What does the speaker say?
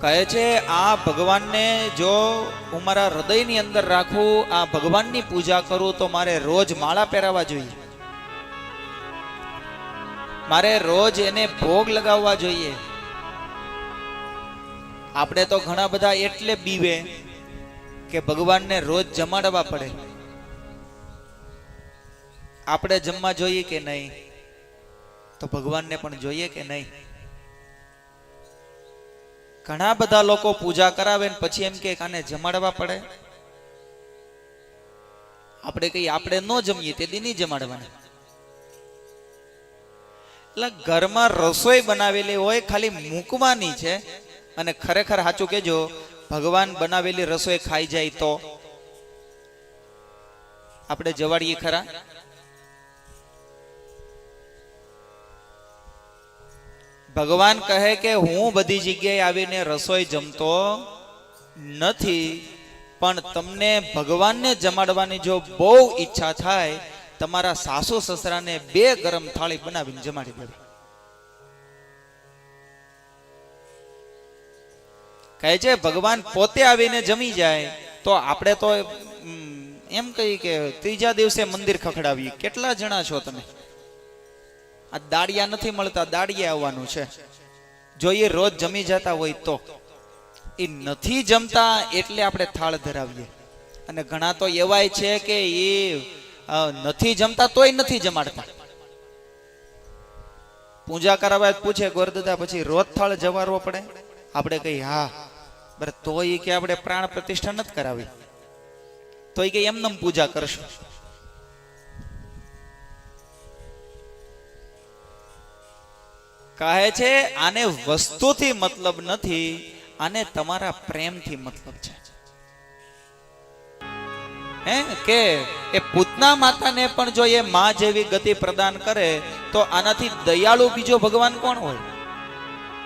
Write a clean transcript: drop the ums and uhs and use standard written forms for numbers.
કહે છે આ ભગવાનને જો હું મારા હૃદયની અંદર રાખું, આ ભગવાનની પૂજા કરું તો મારે રોજ માળા પહેરાવા જોઈએ, મારે રોજ એને ભોગ લગાવવા જોઈએ. આપણે તો ઘણા બધા એટલે બીવે કે ભગવાનને રોજ જમાડવા પડે. આપણે જમવા જોઈએ કે નહીં? તો ભગવાનને પણ જોઈએ કે નહીં? ઘણા બધા લોકો પૂજા કરાવે ને પછી એમ કે આને જમાડવા પડે. આપણે કઈ આપણે ન જમીએ તે દી નહીં જમાડવાના. એટલે ઘરમાં રસોઈ બનાવેલી હોય, ખાલી મૂકવાની છે. અને ખરેખર સાચું કેજો, ભગવાન બનાવેલી રસોઈ ખાઈ જાય તો આપણે જવાડીએ ખરા? ભગવાન કહે કે હું બધી જગ્યાએ આવીને રસોઈ જમતો નથી, પણ તમને ભગવાનને જમાડવાની જો બહુ ઈચ્છા થાય, તમારા સાસુ સસરાને 2 ગરમ થાળી બનાવીને જમાડી દેવી. કહે છે ભગવાન પોતે આવીને જમી જાય તો આપણે તો એમ કહી કે ત્રીજા દિવસે મંદિર ખખડાવીએ. કેટલા જણા છો તમે? આ દાડિયા નથી મળતા, દાડિયા આવવાનું છે. જો એ રોજ જમી જતા હોય તો એ નથી જમતા એટલે આપણે થાળ ધરાવીએ. અને ઘણા તો એવાય છે કે એ નથી જમતા તોય નથી જમાડતા. પૂજા કરાવવા પૂછે ગોરદાદા પછી રોજ થાળ જવારવો પડે? આપણે કહીએ હા, બરાબર. તો એ કે આપણે પ્રાણ પ્રતિષ્ઠા નથી કરાવી, તો એ કે એમને પૂજા કરશું. કહે છે આને વસ્તુથી મતલબ નથી, આને તમારા પ્રેમથી મતલબ છે. હે કે એ પૂતના માતાને પણ જો એ માં જેવી ગતિ પ્રદાન કરે તો આનાથી દયાળુ બીજો ભગવાન કોણ હોય?